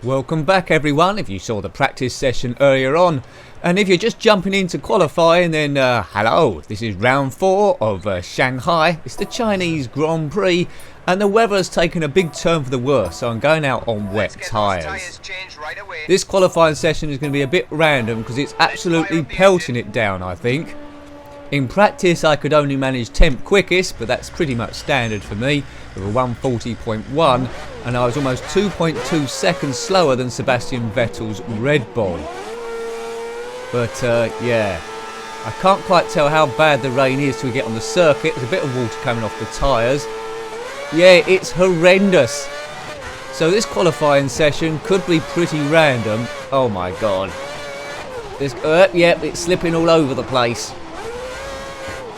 Welcome back everyone, if you saw the practice session earlier on. And if you're just jumping into qualifying, then hello, this is round 4 of Shanghai. It's the Chinese Grand Prix and the weather's taken a big turn for the worse, so I'm going out on wet tyres. This qualifying session is going to be a bit random because it's absolutely pelting it down, I think. In practice I could only manage 10th quickest, but that's pretty much standard for me, with a 140.1, and I was almost 2.2 seconds slower than Sebastian Vettel's Red Bull. But yeah, I can't quite tell how bad the rain is till we get on the circuit. There's a bit of water coming off the tyres. Yeah, it's horrendous. So this qualifying session could be pretty random. Oh my god. Yep, it's slipping all over the place.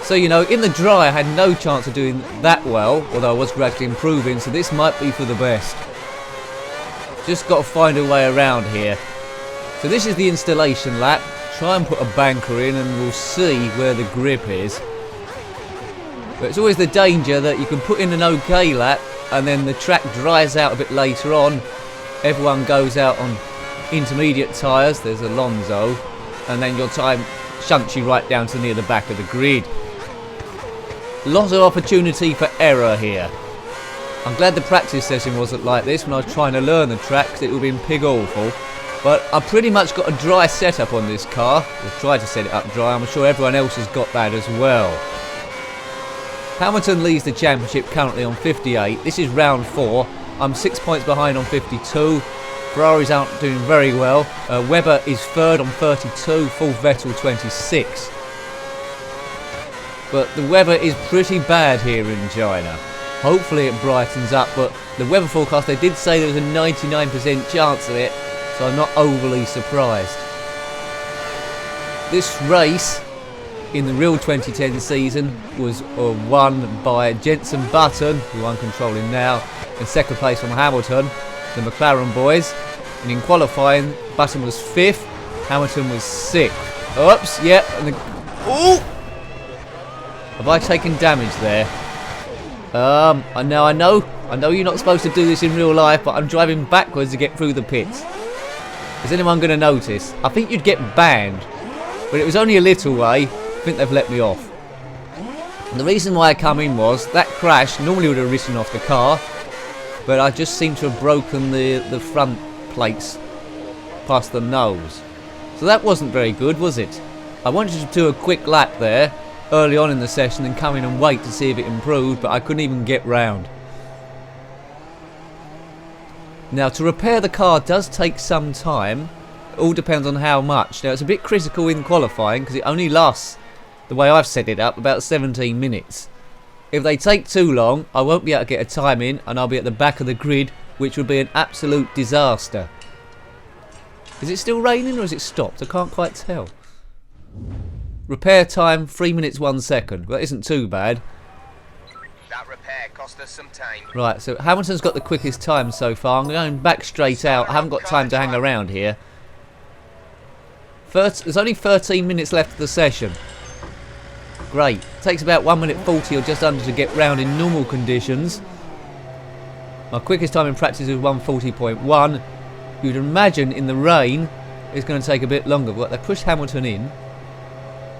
So, you know, in the dry I had no chance of doing that well, although I was gradually improving, so this might be for the best. Just got to find a way around here. So this is the installation lap. Try and put a banker in and we'll see where the grip is. But it's always the danger that you can put in an okay lap and then the track dries out a bit later on. Everyone goes out on intermediate tyres, there's Alonso, and then your time shunts you right down to near the back of the grid. Lots of opportunity for error here. I'm glad the practice session wasn't like this when I was trying to learn the track, because it would have been pig awful. But I've pretty much got a dry setup on this car. I've tried to set it up dry. I'm sure everyone else has got that as well. Hamilton leads the championship currently on 58. This is round 4. I'm 6 points behind on 52. Ferraris aren't doing very well. Webber is 3rd on 32. Full Vettel 26. But the weather is pretty bad here in China. Hopefully it brightens up, but the weather forecast, they did say there was a 99% chance of it, so I'm not overly surprised. This race in the real 2010 season was won by Jenson Button, who I'm controlling now, in 2nd place from Hamilton, the McLaren boys. And in qualifying, Button was 5th, Hamilton was 6th. Oops, yep, ooh! Have I taken damage there? I know you're not supposed to do this in real life, but I'm driving backwards to get through the pits. Is anyone going to notice? I think you'd get banned, but it was only a little way. I think they've let me off. And the reason why I come in was that crash normally would have written off the car, but I just seem to have broken the front plates past the nose. So that wasn't very good, was it? I wanted to do a quick lap there early on in the session and come in and wait to see if it improved, but I couldn't even get round. Now, to repair the car does take some time. It all depends on how much. Now, it's a bit critical in qualifying because it only lasts, the way I've set it up, about 17 minutes. If they take too long, I won't be able to get a time in and I'll be at the back of the grid, which would be an absolute disaster. Is it still raining or has it stopped? I can't quite tell. Repair time 3 minutes 1 second. Well, that isn't too bad. That repair cost us some time. Right, so Hamilton's got the quickest time so far. I'm going back straight out. I haven't got time to hang around here. There's only 13 minutes left of the session. Great. Takes about 1 minute 40 or just under to get round in normal conditions. My quickest time in practice was 140.1. You'd imagine in the rain it's going to take a bit longer. But they pushed Hamilton in.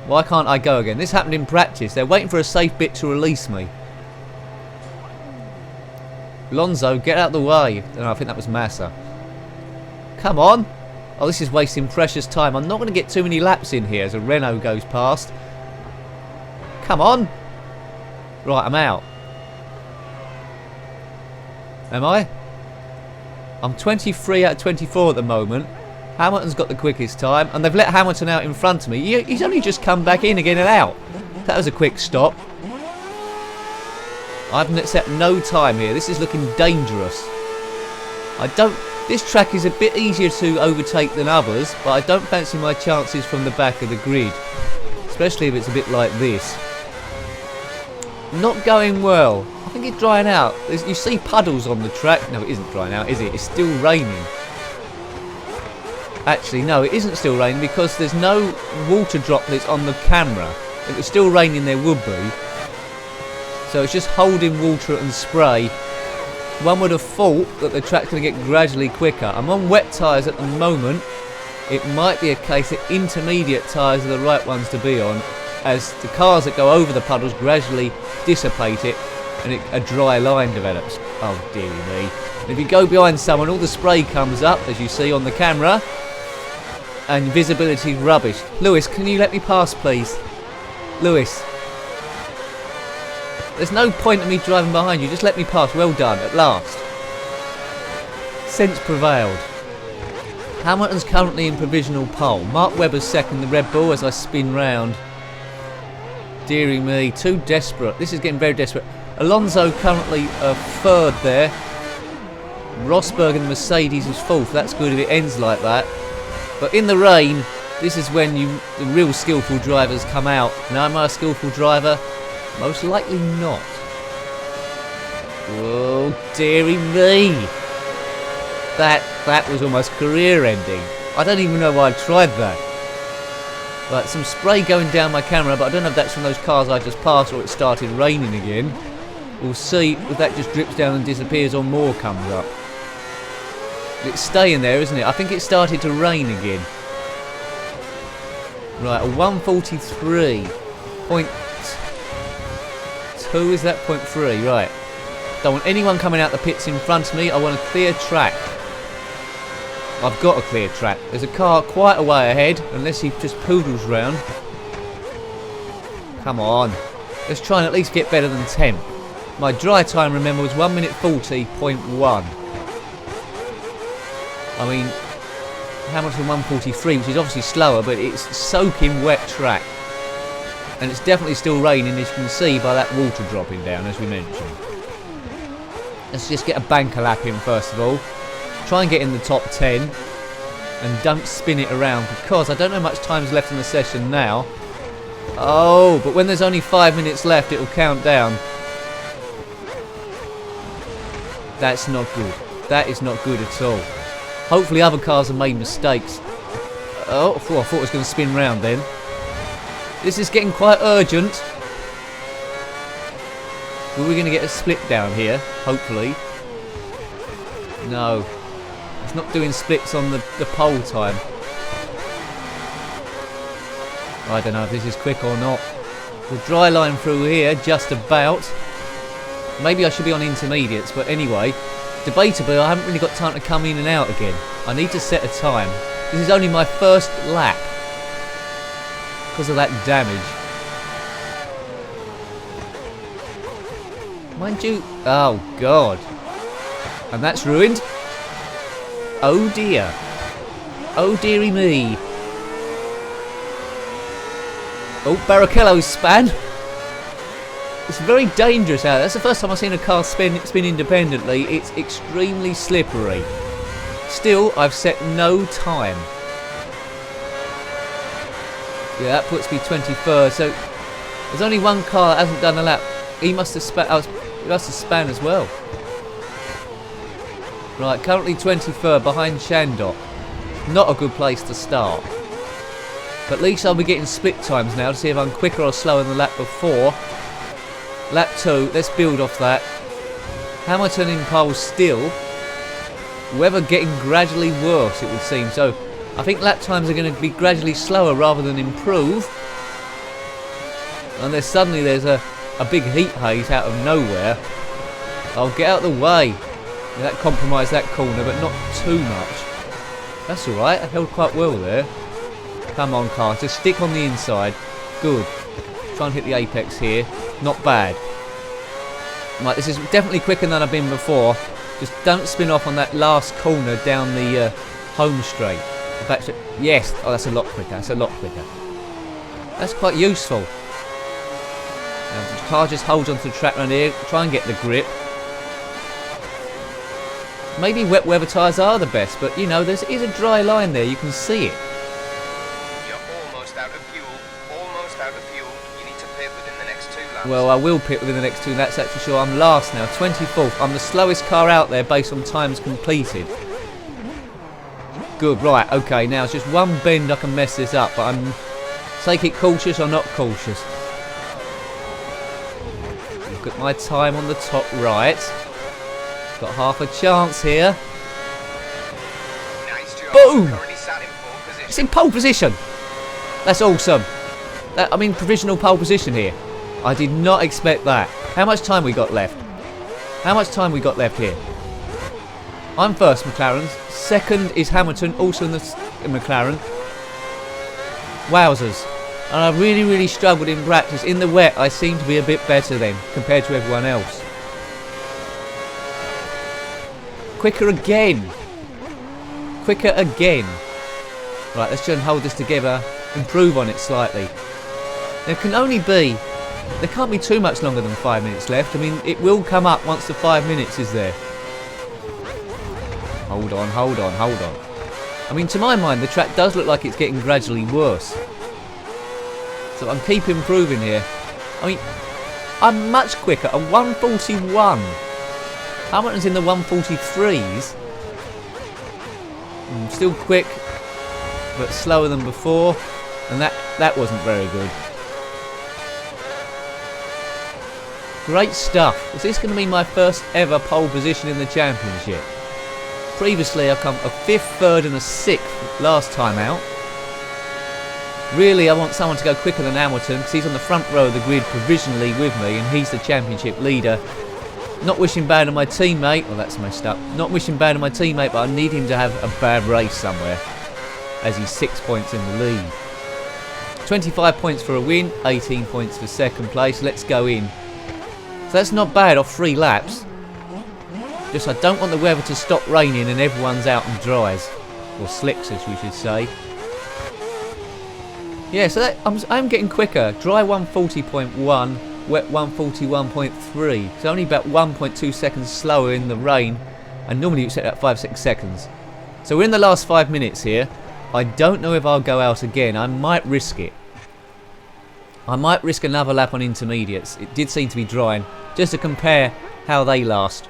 Why can't I go again? This happened in practice. They're waiting for a safe bit to release me. Alonso, get out of the way. No, I think that was Massa. Come on. Oh, this is wasting precious time. I'm not going to get too many laps in here as a Renault goes past. Come on. Right, I'm out. Am I? I'm 23 out of 24 at the moment. Hamilton's got the quickest time, and they've let Hamilton out in front of me. He's only just come back in again and out. That was a quick stop. I've set no time here. This is looking dangerous. This track is a bit easier to overtake than others, but I don't fancy my chances from the back of the grid, especially if it's a bit like this. Not going well. I think it's drying out. You see puddles on the track. No, it isn't drying out, is it? It's still raining. Actually, no, it isn't still raining because there's no water droplets on the camera. If it was still raining, there would be. So it's just holding water and spray one would have thought that the track's going to get gradually quicker. I'm on wet tyres at the moment. It might be a case that intermediate tyres are the right ones to be on, as the cars that go over the puddles gradually dissipate it and a dry line develops. Oh dearie me. And if you go behind someone, all the spray comes up, as you see on the camera, and visibility's rubbish. Lewis, can you let me pass, please? Lewis. There's no point in me driving behind you, just let me pass. Well done, at last. Sense prevailed. Hamilton's currently in provisional pole. Mark Webber's second, the Red Bull, as I spin round. Deary me, too desperate. This is getting very desperate. Alonso currently third there. Rosberg and Mercedes is fourth. That's good if it ends like that. But in the rain, this is when the real skillful drivers come out. Now, am I a skillful driver? Most likely not. Oh, dearie me. That was almost career-ending. I don't even know why I tried that. Right, some spray going down my camera, but I don't know if that's from those cars I just passed or it started raining again. We'll see if that just drips down and disappears or more comes up. It's staying there, isn't it? I think it started to rain again. Right, a 143.2, is that 0.3? Right. Don't want anyone coming out the pits in front of me. I want a clear track. I've got a clear track. There's a car quite a way ahead, unless he just poodles round. Come on. Let's try and at least get better than 10. My dry time, remember, was 1 minute 40.1. I mean, Hamilton 143, which is obviously slower, but it's soaking wet track. And it's definitely still raining, as you can see by that water dropping down, as we mentioned. Let's just get a banker lap in first of all. Try and get in the top 10. And don't spin it around, because I don't know how much time's left in the session now. Oh, but when there's only 5 minutes left, it'll count down. That's not good. That is not good at all. Hopefully other cars have made mistakes. Oh, I thought it was going to spin round then. This is getting quite urgent. Well, we're going to get a split down here, hopefully. No. It's not doing splits on the pole time. I don't know if this is quick or not. The dry line through here, just about. Maybe I should be on intermediates, but anyway. Debatably, I haven't really got time to come in and out again. I need to set a time. This is only my first lap. Because of that damage. Mind you... Oh, God. And that's ruined. Oh, dear. Oh, dearie me. Oh, Barrichello's span. It's very dangerous out there. That's the first time I've seen a car spin independently. It's extremely slippery. Still, I've set no time. Yeah, that puts me 23rd. So there's only one car that hasn't done a lap. He must have span as well. Right, currently 23rd behind Shandok. Not a good place to start. But at least I'll be getting split times now to see if I'm quicker or slower than the lap before. Lap 2, let's build off that. Hamilton in pole still. Weather getting gradually worse, it would seem. So I think lap times are going to be gradually slower rather than improve. Unless suddenly there's a big heat haze out of nowhere. I'll get out of the way. Yeah, that compromised that corner, but not too much. That's alright, I held quite well there. Come on, car, just stick on the inside. Good. Try and hit the apex here. Not bad. Right, this is definitely quicker than I've been before. Just don't spin off on that last corner down the home straight. In fact, yes. Oh, that's a lot quicker. That's a lot quicker. That's quite useful. Now, the car just holds onto the track around here. Try and get the grip. Maybe wet weather tyres are the best, but you know, there is a dry line there. You can see it. You're almost out of fuel. Almost out of fuel. You need to pit within the next 2 laps. Well, I will pit within the next 2, that's actually sure. I'm last now, 24th. I'm the slowest car out there based on times completed. Good, right, okay, now it's just one bend I can mess this up, but I'm... Take it cautious or not cautious. Look at my time on the top right. Got half a chance here. Nice job. Boom! Currently sat in pole position. It's in pole position. That's awesome. I'm in provisional pole position here. I did not expect that. How much time we got left? How much time we got left here? I'm first, McLaren. Second is Hamilton, also in the McLaren. Wowzers. And I really, really struggled in practice. In the wet, I seem to be a bit better then, compared to everyone else. Quicker again. Quicker again. Right, let's try and hold this together. Improve on it slightly. There can't be too much longer than 5 minutes left. I mean, it will come up once the 5 minutes is there. Hold on, hold on, hold on. I mean, to my mind, the track does look like it's getting gradually worse. So I'm keep improving here. I mean, I'm much quicker at 141. Hamilton's in the 143s. Still quick, but slower than before. And that wasn't very good. Great stuff. Is this going to be my first ever pole position in the championship? Previously I've come a 5th, 3rd and a 6th last time out. Really I want someone to go quicker than Hamilton because he's on the front row of the grid provisionally with me and he's the championship leader. Not wishing bad on my teammate. Oh, that's messed up. Not wishing bad on my teammate, but I need him to have a bad race somewhere as he's 6 points in the lead. 25 points for a win, 18 points for second place. Let's go in. So that's not bad off 3 laps. Just I don't want the weather to stop raining and everyone's out and dries. Or slicks, as we should say. Yeah, so I'm getting quicker. Dry 140.1, wet 141.3. It's only about 1.2 seconds slower in the rain. And normally you set at 5 6 seconds. So we're in the last 5 minutes here. I don't know if I'll go out again. I might risk it. I might risk another lap on intermediates. It did seem to be drying. Just to compare how they last.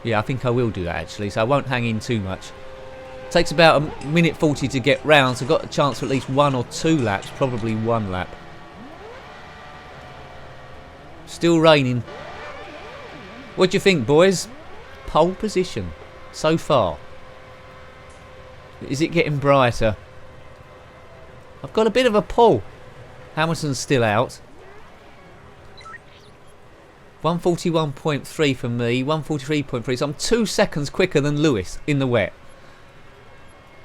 Yeah, I think I will do that actually, so I won't hang in too much. It takes about a minute 40 to get round, so I've got a chance for at least 1 or 2 laps, probably 1 lap. Still raining. What do you think, boys? Pole position so far. Is it getting brighter? I've got a bit of a pull. Hamilton's still out. 141.3 for me, 143.3, so I'm 2 seconds quicker than Lewis in the wet.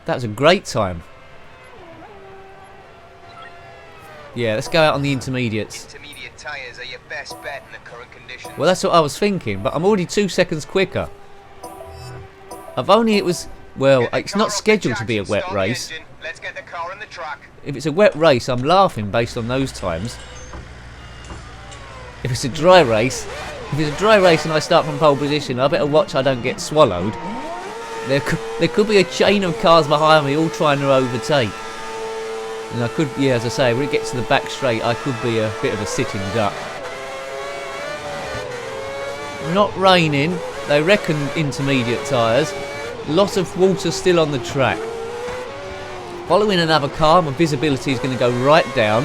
That was a great time. Yeah, let's go out on the intermediates. Intermediate tyres are your best bet in the current conditions. Well, that's what I was thinking, but I'm already 2 seconds quicker. Well, it's not scheduled to be a wet race. Let's get the car on the track. If it's a wet race, I'm laughing based on those times. If it's a dry race and I start from pole position, I better watch I don't get swallowed. There could be a chain of cars behind me all trying to overtake. And I could, yeah, as I say, when it gets to the back straight, I could be a bit of a sitting duck. Not raining. They reckon intermediate tyres. Lots of water still on the track. Following another car, my visibility is going to go right down.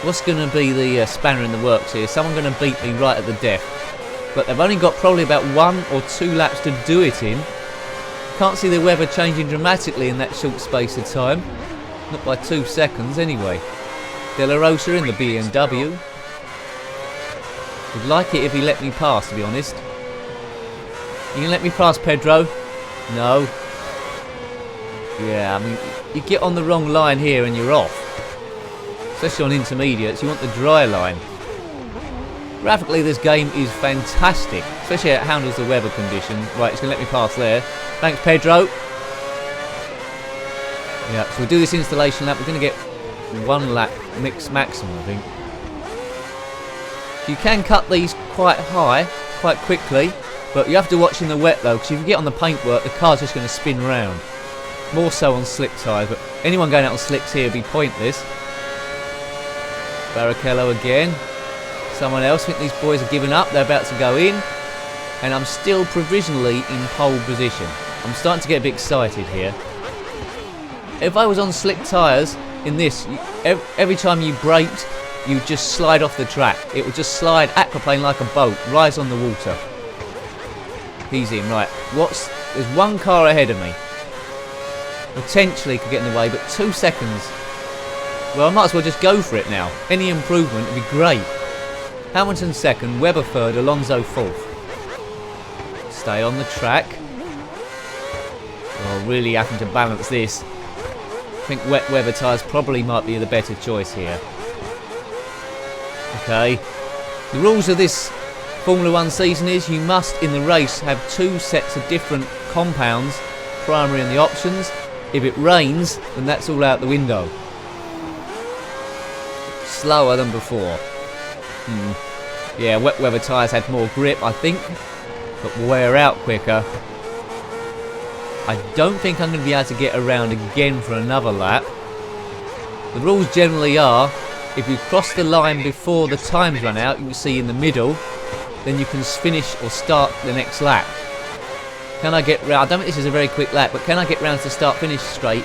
What's going to be the spanner in the works here? Someone going to beat me right at the death. But they've only got probably about 1 or 2 laps to do it in. Can't see the weather changing dramatically in that short space of time. Not by 2 seconds anyway. De La Rosa in the BMW. Would like it if he let me pass, to be honest. You can let me pass, Pedro? No. Yeah, I mean, you get on the wrong line here and you're off. Especially on intermediates, you want the dry line. Graphically, this game is fantastic, especially how it handles the weather conditions. Right, it's going to let me pass there. Thanks, Pedro. Yeah, so we'll do this installation lap. We're going to get 1 lap mix maximum, I think. You can cut these quite high, quite quickly, but you have to watch in the wet though, because if you get on the paintwork, the car's just going to spin round. More so on slick tyres, but anyone going out on slicks here would be pointless. Barrichello again. Someone else. I think these boys are giving up. They're about to go in. And I'm still provisionally in pole position. I'm starting to get a bit excited here. If I was on slick tyres in this, every time you braked, you just slide off the track. It will just slide, aquaplane like a boat, rise on the water. Easy and right. There's one car ahead of me. Potentially could get in the way, but 2 seconds. Well, I might as well just go for it now. Any improvement would be great. Hamilton second, Webber third, Alonso fourth. Stay on the track. Well, really having to balance this. I think wet weather tyres probably might be the better choice here. Okay. The rules of this Formula 1 season is you must, in the race, have 2 sets of different compounds, primary and the options. If it rains, then that's all out the window. Slower than before. Yeah, wet weather tyres had more grip, I think, but wear out quicker. I don't think I'm going to be able to get around again for another lap. The rules generally are, if you cross the line before the times run out, you can see in the middle, then you can finish or start the next lap. Can I get round? I don't think this is a very quick lap, but can I get round to start finish straight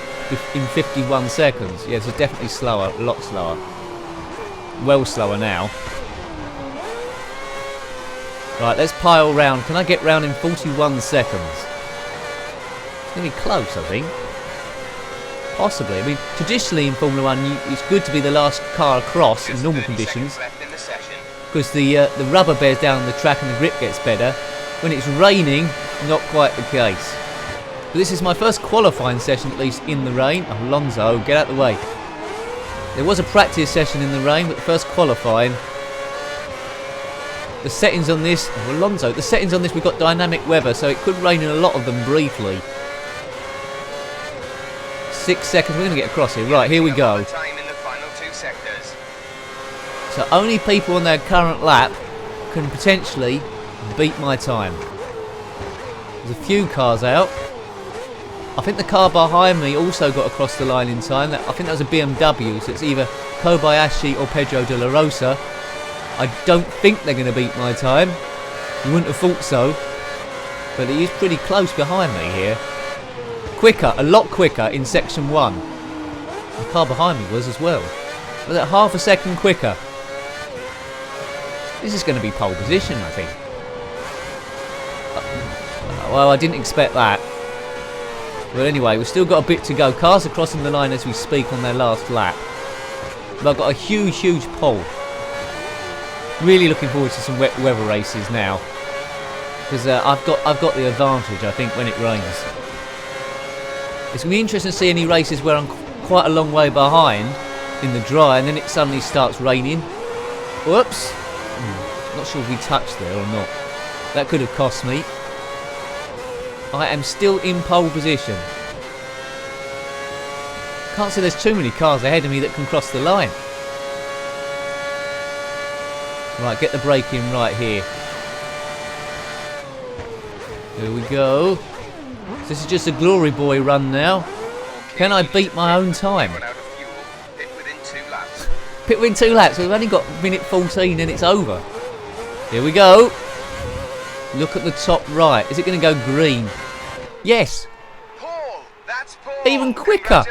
in 51 seconds? Yeah, this is definitely slower, a lot slower. Well slower now. Right, let's pile round. Can I get round in 41 seconds? It's going to be close, I think. Possibly. I mean, traditionally in Formula 1, it's good to be the last car across in normal conditions, because the rubber bears down the track and the grip gets better. When it's raining, not quite the case. But this is my first qualifying session, at least in the rain. Alonso, get out of the way. There was a practice session in the rain, but the first qualifying. The settings on this, Alonso, the settings on this, we've got dynamic weather, so it could rain in a lot of them briefly. 6 seconds, we're going to get across here. Right, here we go. So only people on their current lap can potentially beat my time. There's a few cars out. I think the car behind me also got across the line in time. I think that was a BMW, so it's either Kobayashi or Pedro de la Rosa. I don't think they're going to beat my time. You wouldn't have thought so. But it is pretty close behind me here. Quicker, a lot quicker in section 1. The car behind me was as well. Was that half a second quicker? This is going to be pole position, I think. Well, I didn't expect that. But anyway, we've still got a bit to go. Cars are crossing the line as we speak on their last lap. But I've got a huge pole. Really looking forward to some wet weather races now, because I've got the advantage, I think, when it rains. It's going to be interesting to see any races where I'm quite a long way behind in the dry, and then it suddenly starts raining. Whoops! Not sure if we touched there or not. That could have cost me. I am still in pole position. Can't see there's too many cars ahead of me that can cross the line. Right, get the brake in right here. Here we go. So this is just a glory boy run now. Can I beat my own time? Pit within 2 laps. We've only got minute 14 and it's over. Here we go. Look at the top right. Is it going to go green? Yes. Paul, that's Paul. Even quicker.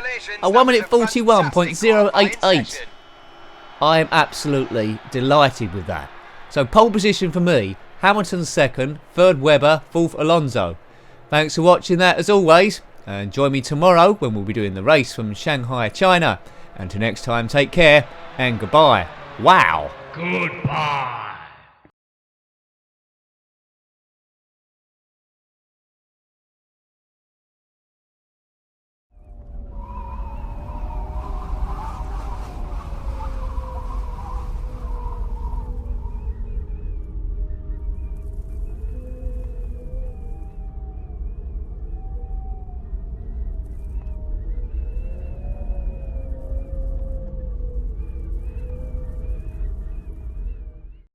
A 1 minute 41.088. I am absolutely delighted with that. So pole position for me. Hamilton second, third Webber, fourth Alonso. Thanks for watching that as always. And join me tomorrow when we'll be doing the race from Shanghai, China. Until next time, take care and goodbye. Wow. Goodbye.